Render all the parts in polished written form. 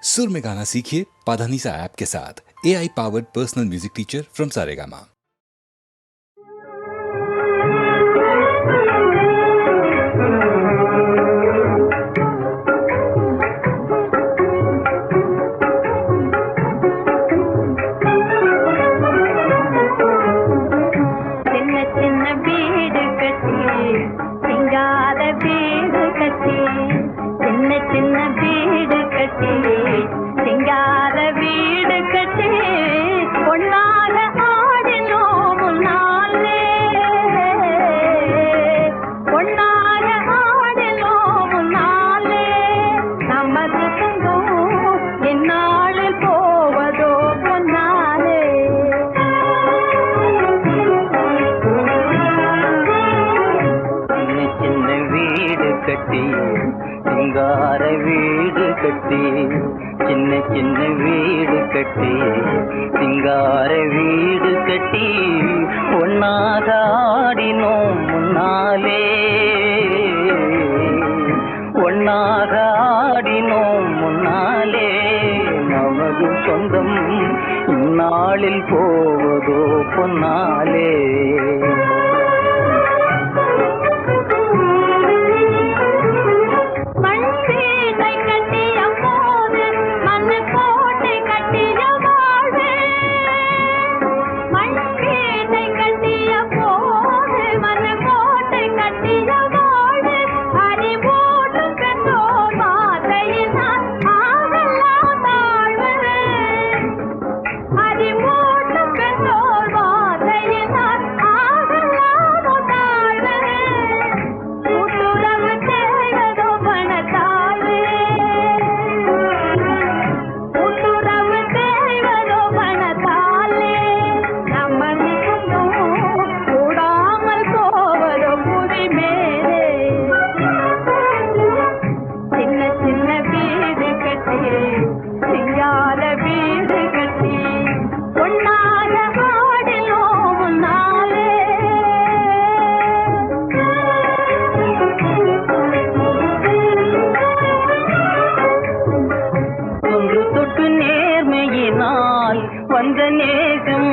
सुर में गाना सीखिए पाधानीसा ऐप के साथ। AI powered personal music teacher from Saregama. சிங்கார வீடு கட்டி சின்ன சின்ன வீடு கட்டி சிங்கார வீடு கட்டி ஒன்னாக ஆடினோம் முன்னாலே ஒன்னாக ஆடினோம் முன்னாலே நமது சொந்தம் இந்நாளில் போவதோ பொன்னாலே வந்த நேசம்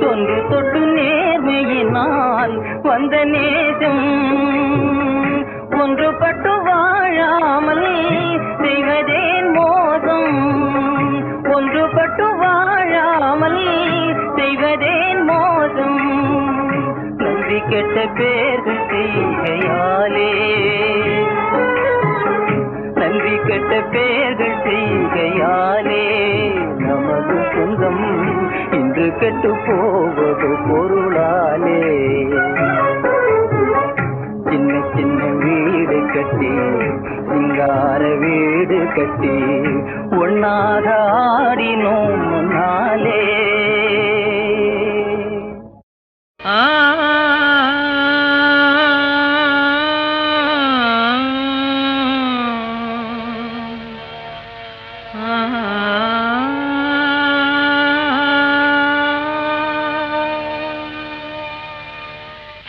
தொன்று தொட்டு நேர்மையினால் வந்த நேசம் ஒன்றுபட்டு வாழாமல் செய்வதேன் மோசம் ஒன்றுபட்டு வாழாமல் செய்வதேன் மோசம் நன்றி கெட்ட பேர்கள் செய்கையாலே நன்றி கெட்ட பேர்கள் செய்கையாலே நமது சொந்தம் இன்று கெட்டு போவது பொருளாலே சின்ன சின்ன வீடு கட்டி சிங்கார வீடு கட்டி ஒன்னாக ஆடினோம் முன்னாலே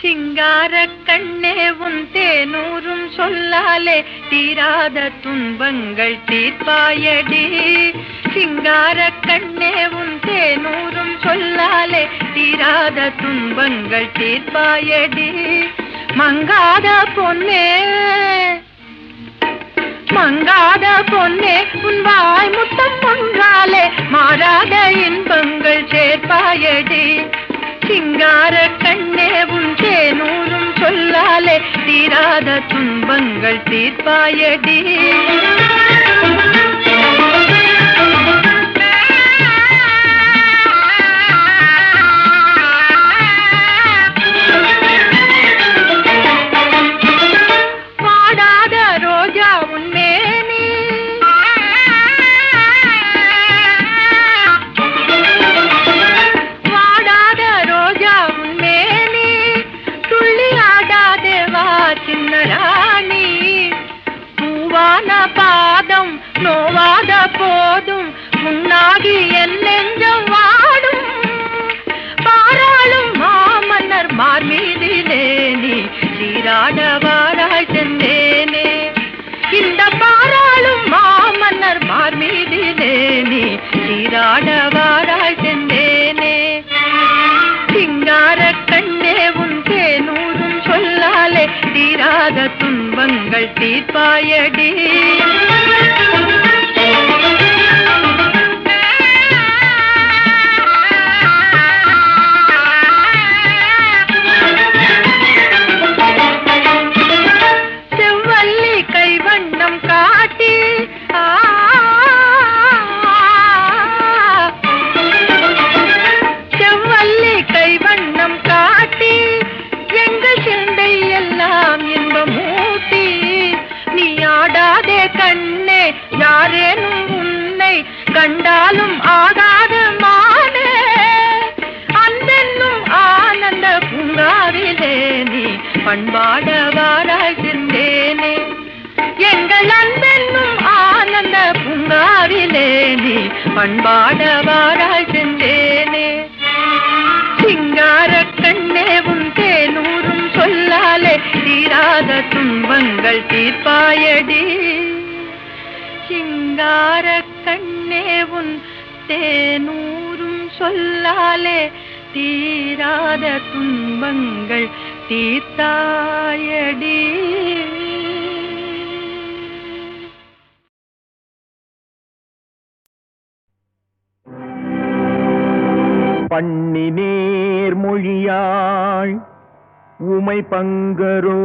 சிங்கார கண்ணே உன் தேனூரும் சொல்லாலே தீராத துன்பங்கள் தீர்ப்பாயடி சிங்கார கண்ணே உன் தேனூரும் சொல்லாலே தீராத துன்பங்கள் தீர்ப்பாயடி மங்காத பொன்னே மங்காத பொன்னே உன் வாய் முத்தம் ஒன்றாலே மாறாத இன்பங்கள் சேர்ப்பாயடி சிங்கார கண்ணே உன் தேனூரும் சொல்லாலே தீராத துன்பங்கள் தீர்ப்பாயடி வாடாத ரோஜா உன்மேனி வாடாத ரோஜா உன்மேனி துள்ளி ஆடாதே வா சின்ன ராணி பூவான பா துன்பங்கள் தீர்ப்பாயடி. செவ்வல்லி கைவண்ணம் காட்டி செவ்வல்லி கைவண்ணம் காட்டி எங்கள் சிந்தை எல்லாம் இன்பமூட்டி. நீ ஆடாதே கண்ணே யாரேனும் உன்னை கண்டாலும் ஆகாத மானே. அன்பென்னும் ஆனந்த பூங்காவிலே நீ பண்பாட வாராய் சிந்தேனே. எங்கள் அன்பென்னும் ஆனந்த பூங்காவிலே நீ பண்பாட வாராய் சிந்தேனே. சிங்கார கண்ணே உன் தேனூரும் சொல்லாலே தீராத துன்பங்கள் தீர்ப்பாயடி. சிங்கார கண்ணே உன் தேனூரும் சொல்லாலே தீராத துன்பங்கள் தீர்த்தாயடி. பண்ணி நேர் மொழியாள் உமை பங்கரோ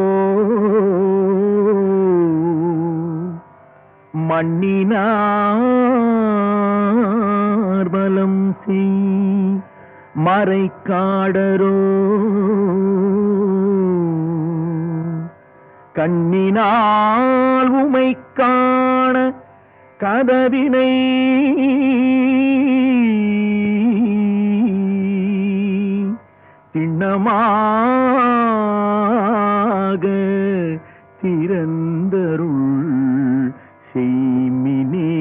மண்ணினார் பலம் செய் மறைக்காடரோ கண்ணினால் உமை காண கதவினை திண்ணமாக திறந்தருள் செய்மினே.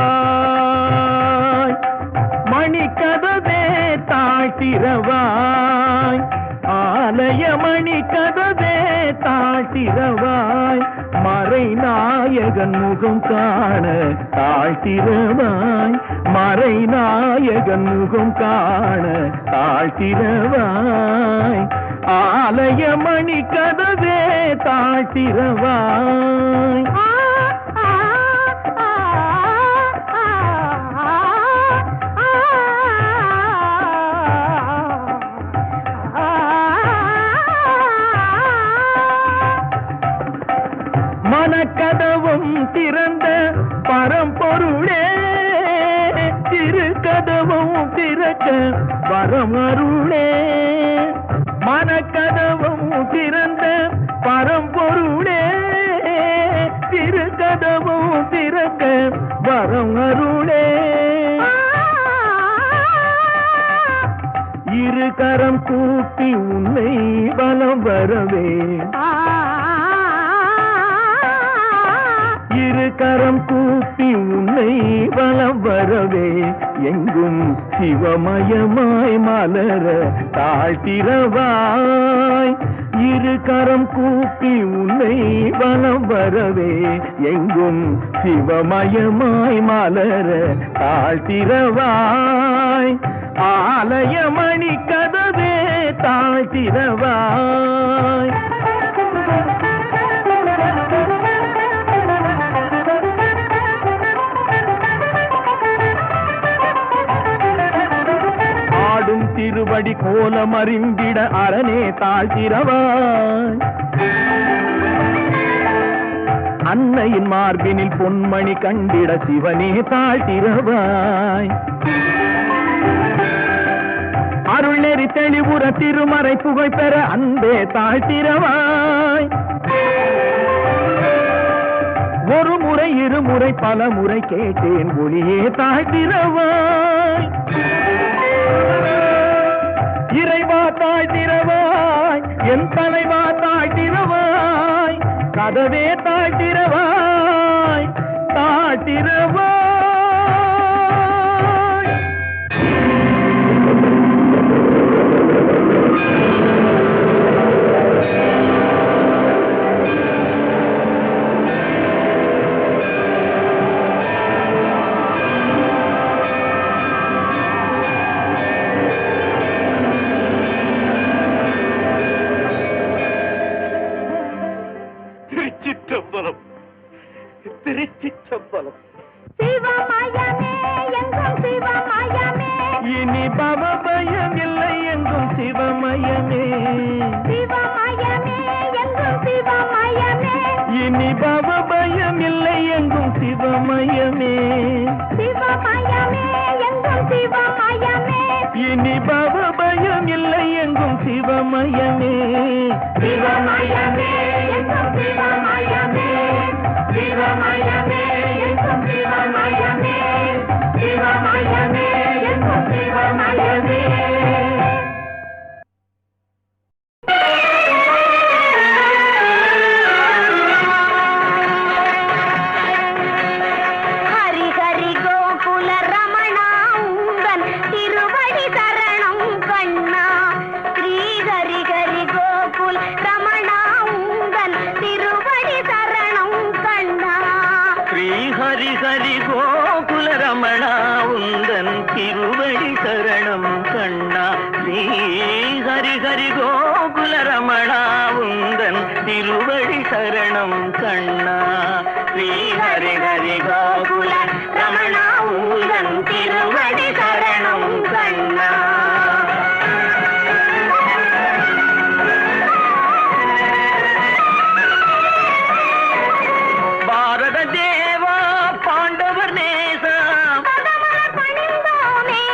தாழ்த்திரவாய் மணிக்கதவே தாழ்த்திரவாய் ஆலய மணிக்கதவே தாழ்த்திரவாய் மறைநாயகன் முகம் காண தாழ்த்திரவாய் மறைநாயகன் முகம் காண தாழ்த்திரவாய் ஆலய மணிக்கதவே தாழ்த்திரவாய். மனக்கதவும் திறந்த பரம்பொருளே திருக்கதவும் திறக்க வரம் அருளே. மனக்கதவும் திறந்த பரம்பொருளே திருக்கதவும் திறக்க வரம் அருளே. இரு கரம் கூப்பி உன்னை பலம் வரவே இரு கரம் கூப்பி உன்னை வலம் வரவே எங்கும் சிவமயமாய் மலர தாழ்த்திரவாய். இரு கரம் கூப்பி உன்னை வலம் வரவே எங்கும் சிவமயமாய் மலர தாழ்த்திரவாய். ஆலய மணி கதவே தாழ்த்திரவாய். திருவடி கோலம் அறிந்திட அரணே தாழ்த்திரவாய். அன்னையின் மார்பினில் பொன்மணி கண்டிட சிவனே தாழ்த்திரவாய். அருள் நெறி தெளிவுற திருமறை புகழ் பெற அன்பே தாழ்த்திரவாய். ஒரு முறை இருமுறை பல முறை கேட்டேன் ஒளியே தாழ்த்திரவாய். இறைவா தாழ்த்திரவாய் என் தலைவா தாழ்த்திரவாய். கதவே தாழ்த்திரவாய் தாழ்த்திரவாய். சிவமயமே சிவமயமே எங்கும் சிவமயமே இனி பவபயம் இல்லை எங்கும் சிவமயமே சிவமயமே எங்கும் சிவமயமே இனி பவபயம் இல்லை எங்கும் சிவமயமே சிவமயமே எங்கும் சிவமயமே சிவமயமே எங்கும் சிவமயமே சிவமயமே எங்கும் சிவமயமே ஹரி ஹரி கோகுல ரமணா உந்தன் திருவடி சரணம் கண்ணா ஸ்ரீ ஹரி ஹரி கோகுல ரமணா உந்தன் திருவடி சரணம் கண்ணா ஸ்ரீ ஹரி ஹரி கோகுல ரமணா உந்தன் திருவடி சரணம் கண்ணா ஸ்ரீ ஹரி ஹரி கோகுல ரமணா உந்தன் திருவடி சரணம் கண்ணா ஸ்ரீ ஹரி ஹரி கோகுல ரமணா உந்தன் திருவடி சரணம் கண்ணா பாரத தேவா பாண்டவர் நேசம் பணிந்தோமே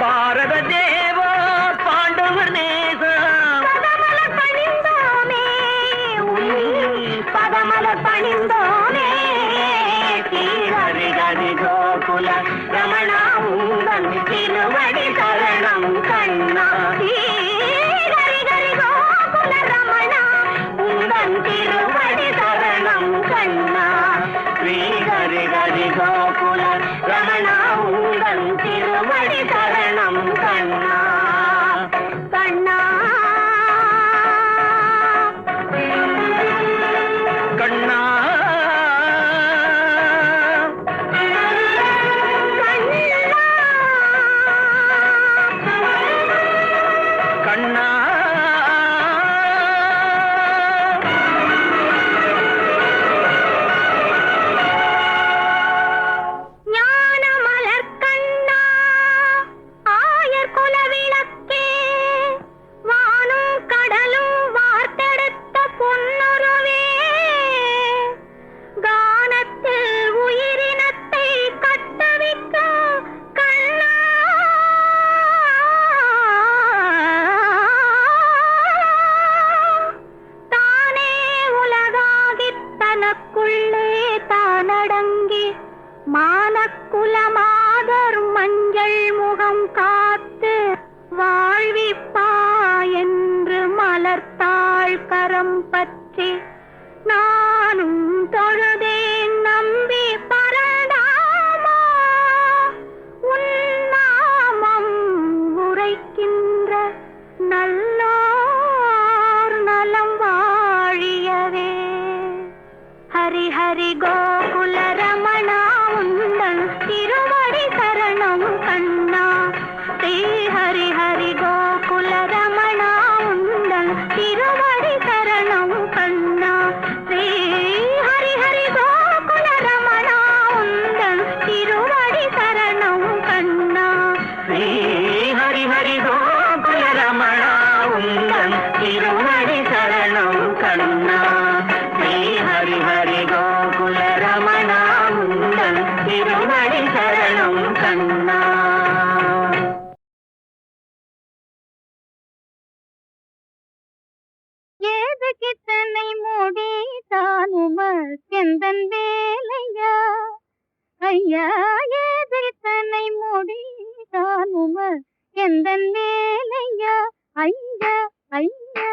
பாரத தேவா பாண்டவர் நேசம் பணிந்தோமே பதமல பணிந்தோமே ஸ்ரீ ஹரி ஹரி கோகுல ரமணா உந்தன் திருவடி சரணம் கண்ணா ஸ்ரீ ஹரி ஹரி கோகுல ரமணா உந்தன் திருவடி சரணம் கண்ணா ஸ்ரீ ஹரி ஹரி கோகுல ரமணா உந்தன் திருவடி சரணம் கண்ணா கண்ணா கண்ணா கண்ணா ஞானமலர் கண்ணா ஆயர் குல விளக்கே வானும் கடலும் வார்த்தெடுத்த பொன்னுருவே கானத்தில் உயிரினத்தை கட்டவிக்க கண்ணா தானே உலகாகித் தனக்குள்ளே தானடங்கி மானக்குலமாதர் மஞ்சள் முகம் காத்து வாழ்விப்பா என்று மலர்த்தாள் கரம் பற்றி நானும் தொழுதேன் நம்பி பரந்தாமா உன் நாமம் உரைக்கின்ற நல்லோர் நலம் வாழியவே ஹரி ஹரி கோகுல ரமணா உந்தன் திருவடி சரணம் கண்ணா ஸ்ரீ ஹரி ஹரி கோகுல ரமணா உந்தன் திருவடி சரணம் கண்ணா ஸ்ரீ ஹரி ஹரி கோகுல ரமணா உந்தன் திருவடி சரணம் கண்ணா ஸ்ரீ ஹரி ஹரி கோகுல ரமணா உந்தன் திருவடி சரணம் கண்ணா ஸ்ரீ ஹரி ஹரி கோகுல ரமணா உந்தன் திருவடி சரணம் கண்ணா ஏது கித்தனை மூடி தானுமர் செந்தன் வேலையா ஐயா ஏது கித்தனை மூடி தானுமர் செந்தன் வேலையா ஐயா ஐயா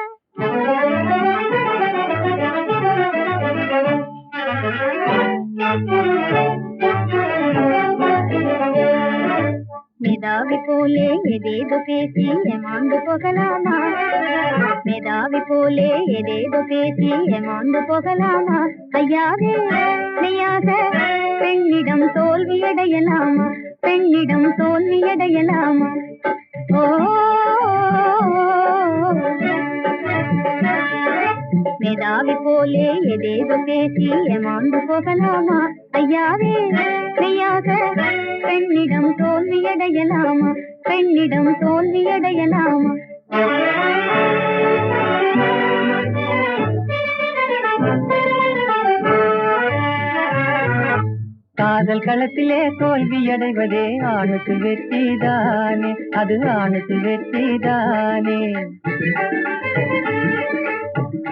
மேதாவி போலே எதேதோ பேசி ஏமாந்து போகலாமா மேதாவி போலே எதேதோ பேசி ஏமாந்து போகலாமா ஐயாவே மெய்யாக பெண்ணிடம் தோல்வியடையலாமா பெண்ணிடம் தோல்வியடையலாமா ஓ மேதாவி போலே எதேதோ பேசி ஏமாந்து போகலாமா ஐயாவே மெய்யாக பெண்ணிடம் தோல்வியடையலாமா பெண்ணிடம் தோல்வியடையலாமா? காதல் களத்திலே தோல்வியடைவதே ஆணுக்கு வெற்றிதானே, அது ஆணுக்கு வெற்றிதானே.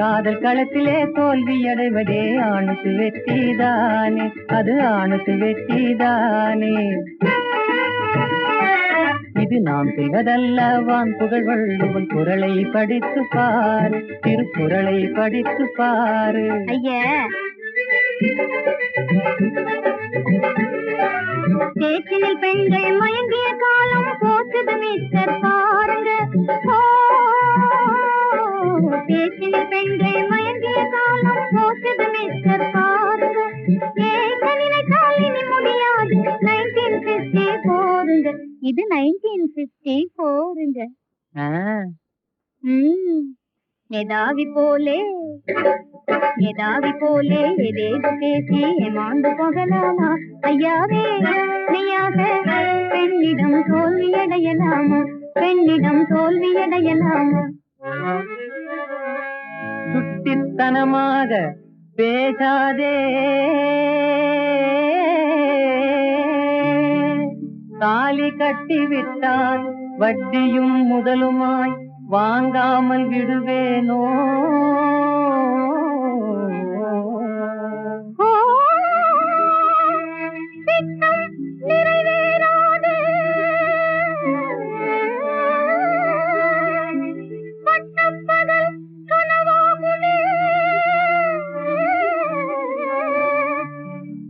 காதல் களத்திலே தோல்வியடைவதே ஆணுக்கு வெற்றிதானே, அது ஆணுக்கு வெற்றிதானே. இது நாம் செய்வதல்ல, வான் புகழ் வள்ளுவன் குறளை படித்து பாரு, திருக்குறளை படித்து பாரு. ஐயா, சேற்றினில் பெண்கள் மயங்கிய காலம் போக்குது மிஸ்டர் பாருங்க. சேற்றினில் பெண்கள் மயங்கிய காலம் போக்குது மிஸ்டர் பாருங்க. ஏங்க நினைத்தால் இனி முடியாது 1954ங்க. இது 1954ங்க. மேதாவி போலே ஏதேதோ பேசி ஏமாந்து போகலாமா? ஐயாவே மெய்யாக பெண்ணிடம் தோல்வியடையலாமா? பெண்ணிடம் தோல்வியடையலாமா? சுட்டித்தனமாக பேசாதே, தாலி கட்டிவிட்டால் வட்டியும் முதலுமாய் வாங்காமல் விடுவேனோ?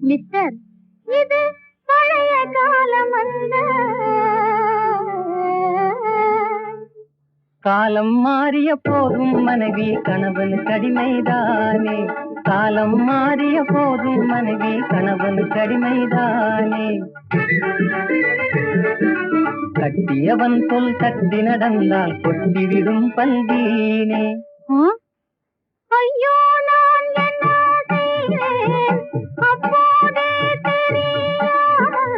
மிஸ்டர், இது பழைய காலம் அல்ல. காலம் மாறிய போதும் மனைவி கணவன் கடிமைதானே, காலம் மாறிய போதும் மனைவி கணவன் கடிமைதானே. கட்டியவன் சொல் தட்டி நடந்தால் கொட்டிவிடும் பல்வீனே. ஐயோ, நான் என்ன செய்வேன் அப்போதே தெரியாமல்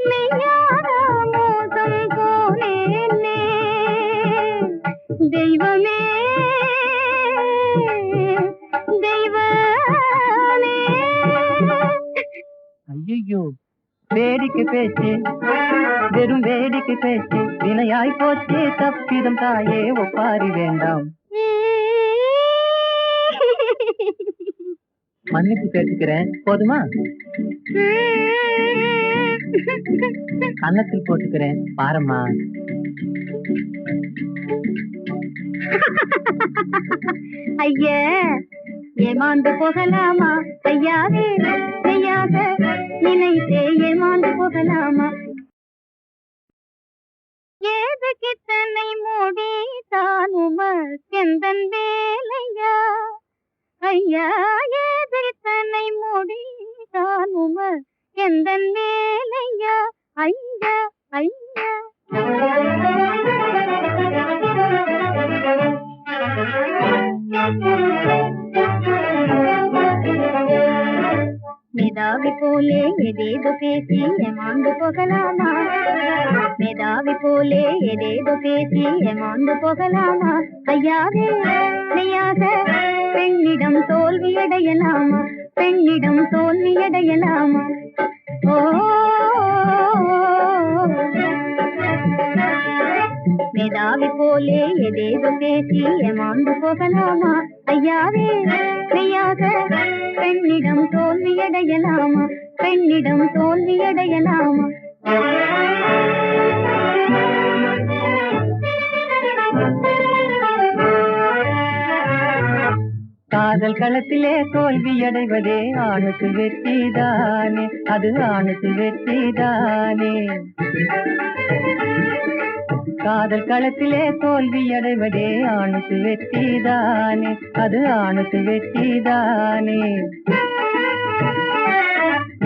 மெய்யான மோசம் போனேனே. தெய்வமே தெய்வமே. ஐயோ, வேடிக்கை பேச்சு, வெறும் வேடிக்கை பேச்சு, வினையாய் போச்சே தப்பிதம் தாயே, ஒப்பாரி வேண்டாம். மன்னிப்பு கேட்டுக்கிறேன், போதுமா? கன்னத்தில் போட்டுக்கிறேன், பாரம்மா. ஐயா, ஏமாந்து போகலாமா? ஐயாவே மெய்யாக நினைத்தே ஏமாந்து போகலாமா? ஏது கித்தனை மூடி தான் உமக்கெந்தன் வேலையா? ஐயா, ஏது கித்தனை மூடி தான் உமக்கெந்தன் வேலையா? ஐயா ஐயா. மேதாவி போலே ஏதேதோ பேசி ஏமாந்து போகலாமா? மேதாவி போலே ஏதேதோ பேசி ஏமாந்து போகலாமா? ஐயாவே மெய்யாக பெண்ணிடம் தோல்வியடையலாமா? பெண்ணிடம் தோல்வியடையலாமா? ஓ, மேதாவி போலே ஏதேதோ பேசி ஏமாந்து போகலாமா? ஐயாவே மெய்யாக பெண்ணிடம் தோல்வியடையலாமா? பெண்ணிடம் தோல்வியடையலாமா? காதல் களத்திலே தோல்வியடைவதே ஆணுக்கு வெற்றிதானே, அது ஆணுக்கு வெற்றிதானே. காதல் களத்திலே தோல்வியடைவதே ஆணுக்கு வெற்றிதானே, அது ஆணுக்கு வெற்றிதானே.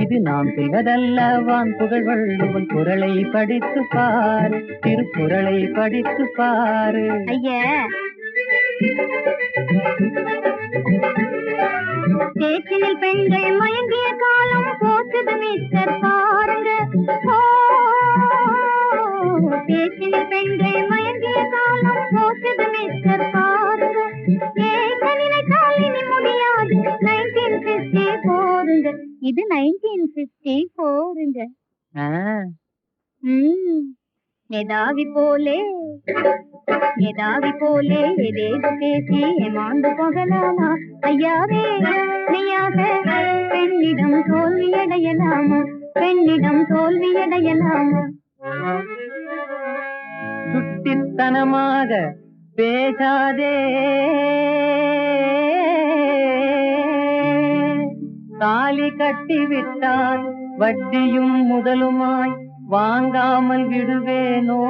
இது நாம் செய்வதல்ல, வான் புகழ் வள்ளுவன் குறளை படித்து பாரு, திருக்குறளை படித்து பாரு. ஐயா, சேற்றினில் பெண்கள் மயங்கிய காலம் போக்குது மிஸ்டர் பாருங்க. பேச்சில் பெண்கள் மயங்கிய காலம் போச்சது மிஸ்டர் பாருங்க ஏங்க நினைத்தால் இனி முடியாது 1954ங்க இது 1954ங்க மேதாவி போலே ஏதேதோ பேசி ஏமாந்து போகலாமா ஐயாவே மெய்யாக பெண்ணிடம் தோல்வியடையலாமா சுட்டித்தனமாக பேசாதே தாலி கட்டிவிட்டால் வட்டியும் முதலுமாய் வாங்காமல் விடுவேனோ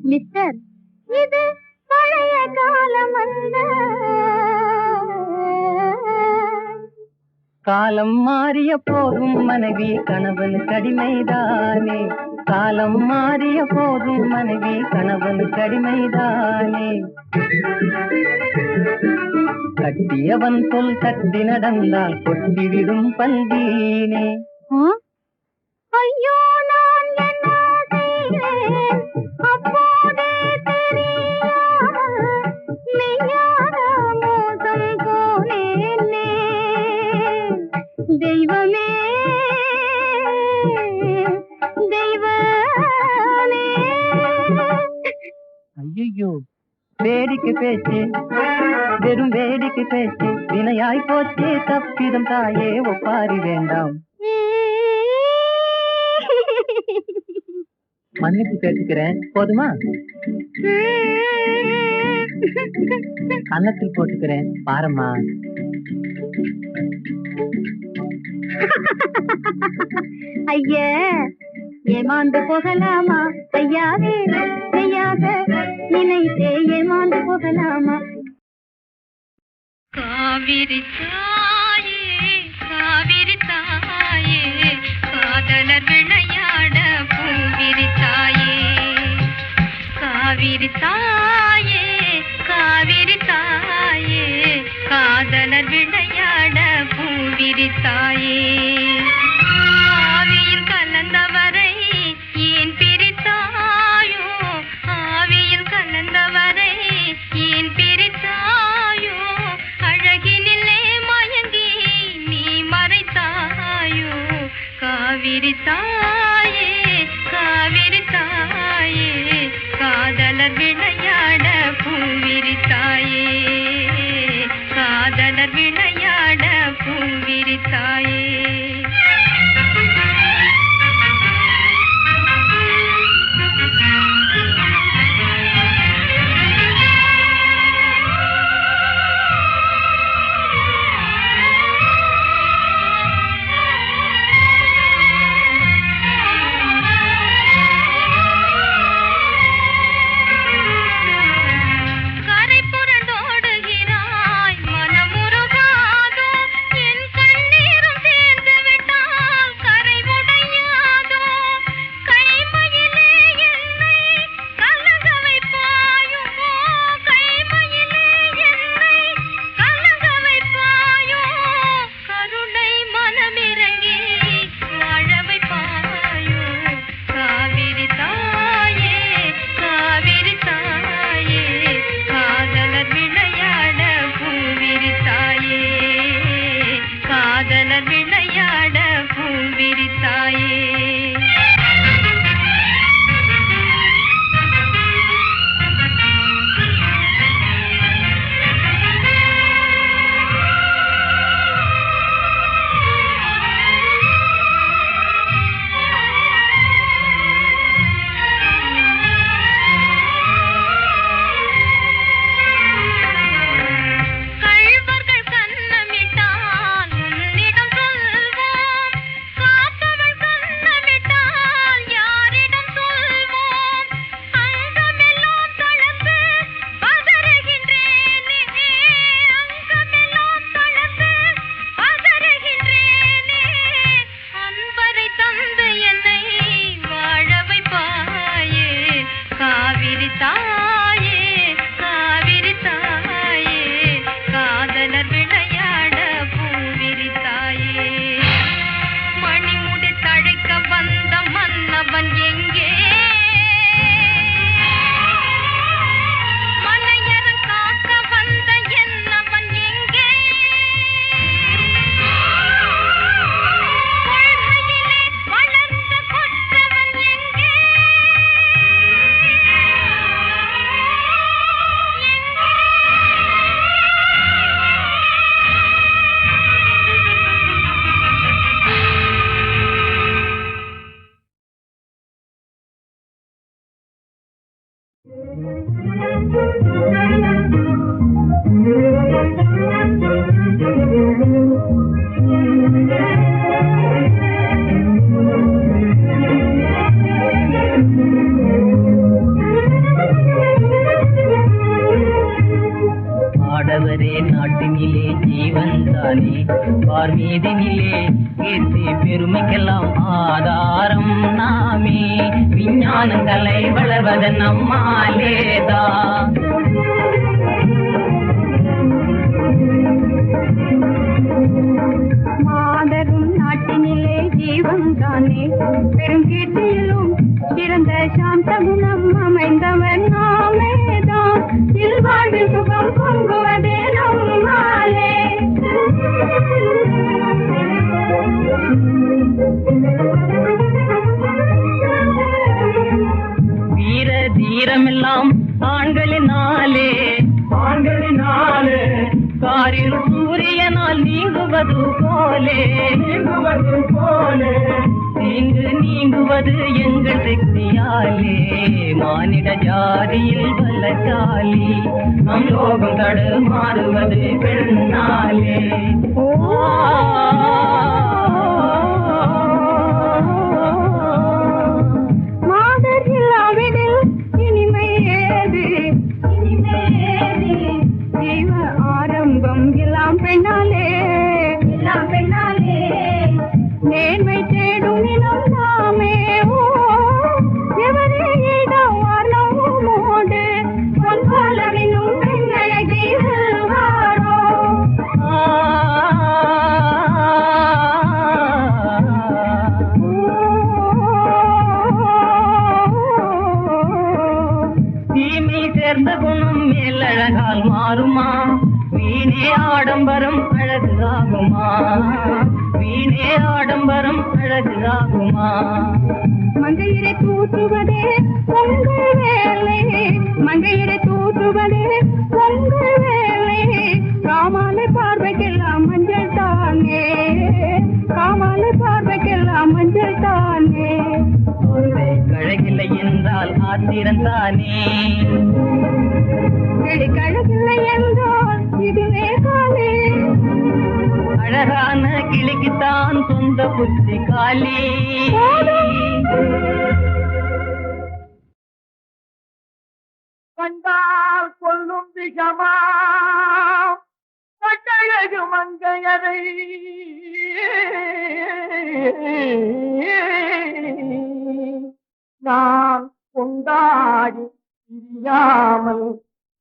மிஸ்டர் இது பழைய காலம் அல்ல காலம் மாறிய போதும் மனைவி கணவன் கடிமைதானே காலம் மாறிய போதும் மனைவி கணவன் கடிமைதானே கட்டியவன் சொல் தட்டி நடந்தால் கொட்டிவிடும் பல்வீனே ஐயோ நான் என்ன செய்வேன் அப்போதே தெரியாமல் மெய்யான மோசம் போனேனே தெய்வமே ஐயோ வேடிக்கை பேச்சு வெறும் வேடிக்கை பேச்சு வினையாய் போச்சே தப்பிதம் தாயே ஒப்பாரி வேண்டாம் மன்னிப்பு கேட்டுக்கிறேன் போதுமா கன்னத்தில் போட்டுக்கிறேன் பாரம்மா ஐயா ஏமாந்து போகலாமா ஐயாவே மெய்யாக நினைத்தே ஏமாந்து போகலாமா காவிரி தாயே காதலர் விளையாட பூவிரி தாயே காவிரி தாயே காதலர் விளையாட பூவிரி தாயே ஆவியில் கலந்தவரை ஏன் பிரித்தாயோ ஆவியில் கலந்தவரை ஏன் பிரித்தாயோ அழகினிலே மயங்கி நீ மறைத்தாயோ காவிரி தாயே காதலர் விளையாட பூவிரி தாயே காதலர் விளையாட பூவிரி தாயே ஆடவரே நாட்டினிலே ஜீவன் தானே, பார்மீதினிலே கீர்த்தி பெருமைக்கெல்லாம் ஆதாரம் நாமே, விஞ்ஞானங்களை வளர்வது நம்மாலேதான். மாதரும் நாட்டினிலே ஜீவன் தானே, பெருங்கீர்த்தியிலும் சிறந்த சாந்த குணம் அமைந்தவன் நாமேதான், இல்வாழ்வில் சுகம் பொங்குவதே நம்மாலே. வீர தீரமெல்லாம் ஆண்களினாலே, ஆண்களினாலே காரில் சூரியனால் நீங்குவது போலே, நீங்குவது போலே தீங்கு நீங்குவது எங்கள் சக்தியாலே, மானிட ஜாதியில் பலசாலி நம் லோகம் தடுமாறுவது பெண்ணாலே. மாதர் இல்லாவிடில் இனிமை ஏது, இனிமை ஏது, தெய்வ ஆரம்பம் எல்லாம் பெண்ணாலே, எல்லாம் பெண்ணாலே, நேர்மை தேடும் இனம் நாமே. எவரே வார்னோடு பொன்போலவினும் பெண்ணழகி வாரோ. தீமை சேர்ந்த குணம் மேலழகால் மாறுமா, வீணே ஆடம்பரம் அழகாகுமா, வீணே ஆடம்பரம் அழகாகுமா. மங்கையரை தூற்றுவதே உங்கள் வேலை, மங்கையரை தூற்றுவதே உங்கள் வேலை, காமாலை பார்வைக்கெல்லாம் மஞ்சள் தானே, காமாலை பார்வைக்கெல்லாம் மஞ்சள் தானே. கழகில்லை என்றால் ஆத்திரந்தானே, கழகில்லை என்றால் இதுவே காலே, அழகான கிளிக்குத்தான் சொந்த புத்தி காலி. கண்டால் கொல்லும் விஷமா கட்டழகு மங்கையரை நான் கொண்டாடி பிரியாமல்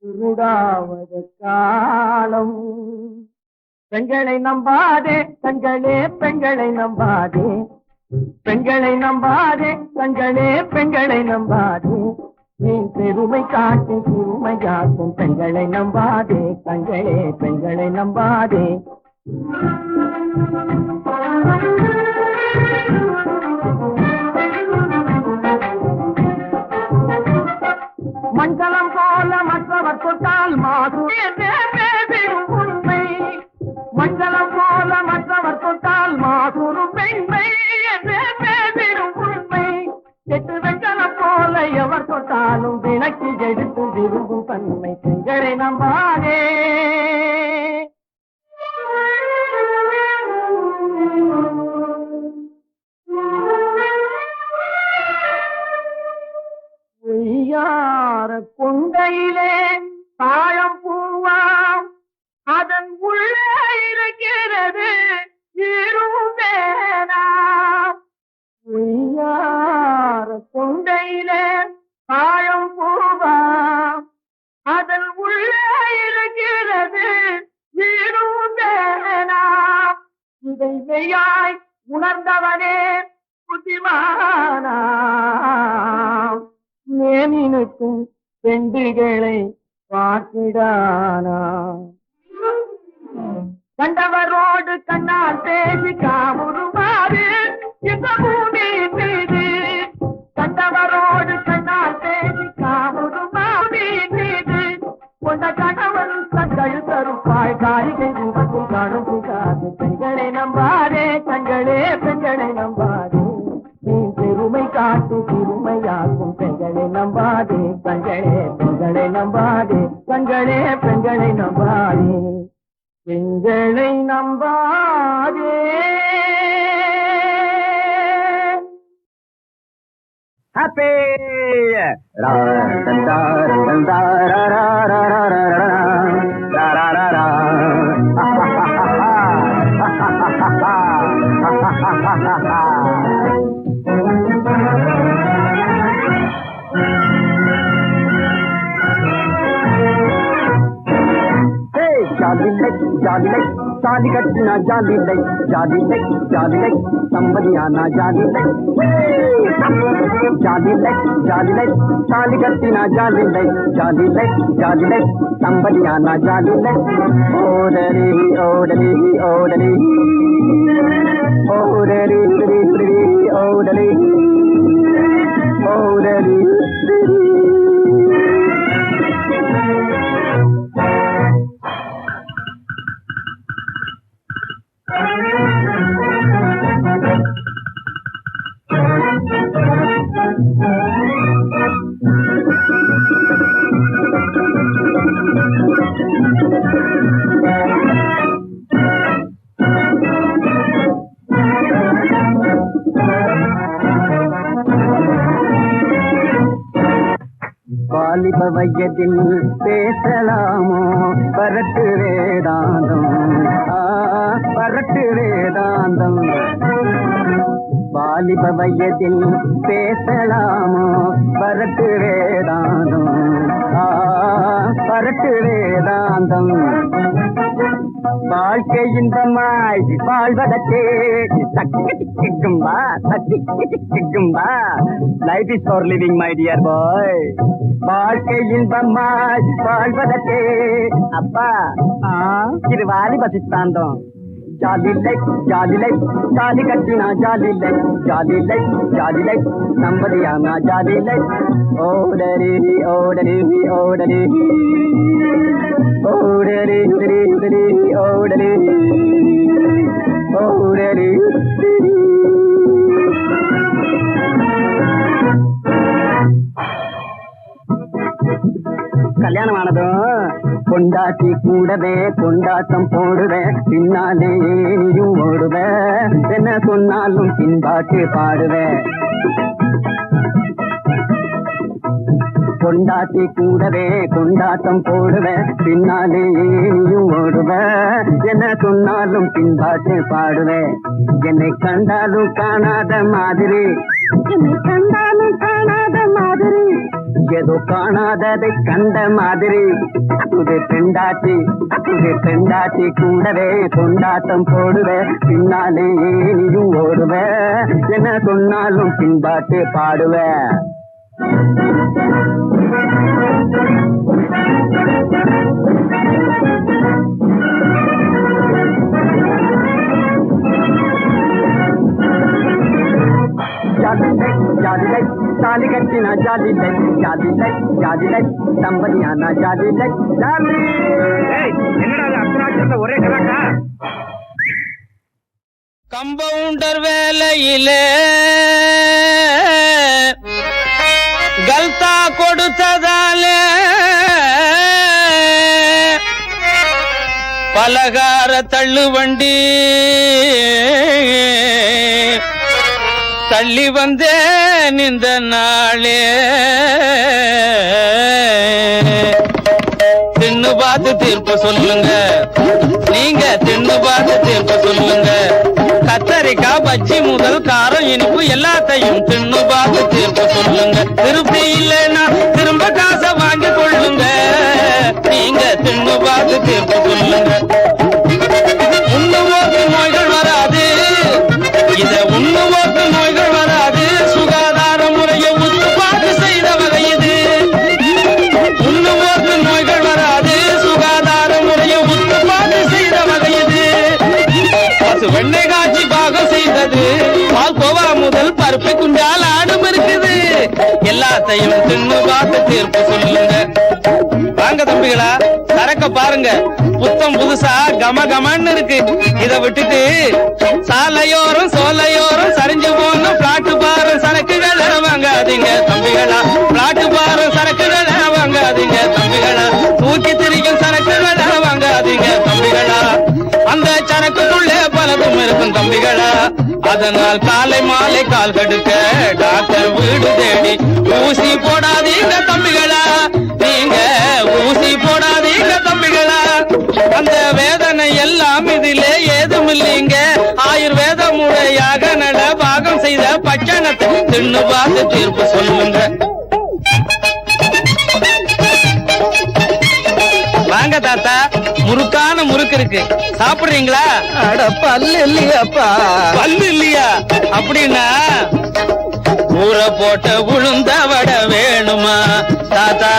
குருடாவது காலம். பெண்களை நம்பாதே கண்களே, பெண்களை நம்பாதே, பெண்களை நம்பாதே கண்களே, பெண்களை நம்பாதே, நீ பெருமை காட்டி சிறுமையாக்கும் பெண்களை நம்பாதே கண்களே, பெண்களை நம்பாதே. மஞ்சளம் போல மற்றவர் தொட்டால் மாசு உண்மை, மஞ்சளம் போல மற்றவர் தொட்டால் மாசூரும் பெண்மை என்று பேசிடும் உண்மை. கெட்டு வெஞ்சலம் போல எவர் தொட்டாலும் விளக்கி எடுத்து விரும்பும் தன்மை. பெண்களை நம்பாதே, பொய்யார கொண்டையிலே தாழம் பூவாம் அதன் உள்ளே இருக்கிறது இருந்தேனாம். பொய்யார கொண்டையிலே தாழம் பூவாம் அதன் உள்ளே இருக்கிறது இருந்தேனாம். இதை மெய்யாய் உணர்ந்தவனே புத்திமானாம். மேனினுக்கும் பெண்டுகளை பார்த்திடானா. கண்டவரோடு கண்ணால் பேசி காமுறுமாறு இந்த பூமி மீது, கண்டவரோடு கண்ணால் பேசி காமுறுமாறு மீது, கொண்ட கணவன் கண்கள் தருப்பாய் காரிகை ரூபத்தில் காணும் புகாது. பெண்களை நம்பாதே கண்களே, பெண்களை நம்பாதே, நீ பெருமை காட்டு சிறுமையாக்கும் பெண்களை நம்பாதே. ஆண்களே பெண்களை நம்பாதே, கண்களே பெண்களை நம்பாதே, பெண்களை நம்பாதே. ஹாப்பி जाली leg, ताली कटना जाली leg, somebody आना जाली leg, जाली leg, ताली कटना जाली leg, somebody आना जाली leg, ओडली ओडली ओडली ओडली ओडली ओडली வாலிப வயதில் பேசலாமோ பரட்டு வேதாந்தம், பரட்டு வேதாந்தம். வாலிப வயதில் பேசலாமோ பரட்டு வேதாந்தம், பரட்டு வேதாந்தம். வாழ்க்கை இன்பமாய் வாழ்வதற்கே தக்கிக்கும்பா தக்கிக்கும்பா. Life is for living my dear boy. வாழ்க்கை இன்பமாய் வாழ்வதற்கே அப்பா இது வாலிப சித்தாந்தம். जाली leg, ताली कटना जाली leg, somebody आना जाली leg, ओडरी ओडरी ओडरी ओडरी ओडरी ओडरी ओडरी. கல்யாணம் ஆனதும் கொண்டாட்டி கூடவே கொண்டாட்டம் போடுவேன், பின்னாலே நீயும் ஓடுவேன், என்ன சொன்னாலும் பின்பாட்டு பாடுவேன். கொண்டாட்டி கூடவே கொண்டாட்டம் போடுவேன், பின்னாலே நீயும் ஓடுவேன், என்ன சொன்னாலும் பின்பாட்டு பாடுவேன். என்னை கண்டாலும் காணாத மாதிரி, என்னை கண்டாலும் காணாத மாதிரி, ஏதோ காணாததை கண்ட மாதிரி. புது பெண்டாட்டி கூடவே கொண்டாட்டம் போடுவேன், பின்னாலே நீயும் ஓடுவேன், என்ன சொன்னாலும் பின்பாட்டு பாடுவேன். जाली leg, ताली कटना जाली leg, somebody आना जाली leg, जाली. என்னடா அப்புறம் ஒரே கலாட்டா. கம்பவுண்டர் வேலையிலே கல்தா கொடுத்ததாலே பலகார தள்ளுவண்டி தள்ளி வந்தேன் இந்த நாளே. தின்னு பார்த்து தீர்ப்பு சொல்லுங்க, நீங்க தின்னு பார்த்து தீர்ப்பு சொல்லுங்க. கத்தரிக்காய் பஜ்ஜி முதல் காரம் இனிப்பு எல்லாத்தையும் தின்னு பார்த்து தீர்ப்பு சொல்லுங்க. திருப்தி இல்லைன்னா திரும்ப காசை வாங்கி கொள்ளுங்க, நீங்க தின்னு பார்த்து தீர்ப்பு சொல்லுங்க. உண்ணுவோக்கு நோய்கள் வராது, இத உண்ணுவோக்கு நோய்கள் வராது, சுகாதார முறையை உத்து பார்த்து செய்த வகை இது. உண்ணுவோக்கு நோய்கள் வராது, சுகாதார முறையை உத்து பார்த்து செய்த வகை இது. பசு வெண்ணெய் காட்சி பாகம் செய்தது, பால் கோவா முதல் பருப்பு குண்டால் ஆடும் இருக்குது, எல்லாத்தையும் தின்னு பார்த்து தீர்ப்பு சொல்லுங்க. வாங்க தம்பிகளா, சரக்க பாருங்க, புத்தம் புதுசா கம கமன்னு இருக்கு. இத விட்டுட்டு சாலையோரம் சோலையோரம் சரிஞ்சு போன பிளாட்டு பாரு சரக்குகளை வாங்காதீங்க தம்பிகளா, பிளாட்டு பாரு சரக்குகளை தம்பிகளா. அதனால் காலை மாலை கால் கடுக்க டாக்டர் வீடு தேடி ஊசி போடாதீங்க தம்பிகளா, நீங்க ஊசி போடாதீங்க தம்பிகளா. அந்த வேதனை எல்லாம் இதிலே ஏதும் இல்லைங்க, ஆயுர்வேத முறையாக நட பாகம் செய்த பச்சனத்தை தின்னு பார்த்து தீர்ப்பு சொல்லுங்க. வாங்க தாத்தா, முறுக்கான முறுக்கு இருக்கு, சாப்பிடுறீங்களா? அட பல்லு இல்லையாப்பா. பல்லு இல்லையா? அப்படின்னா ஊற போட்ட உளுந்த வடை வேணுமா தாத்தா?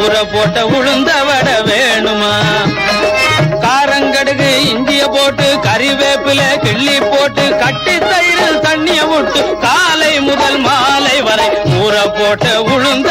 ஊற போட்ட உளுந்த வடை வேணுமா? காரங்கடுகு இஞ்சிய போட்டு கறிவேப்பில கிள்ளி போட்டு கட்டி தயிரில் தண்ணிய விட்டு காலை முதல் மாலை வரை ஊற போட்ட உளுந்த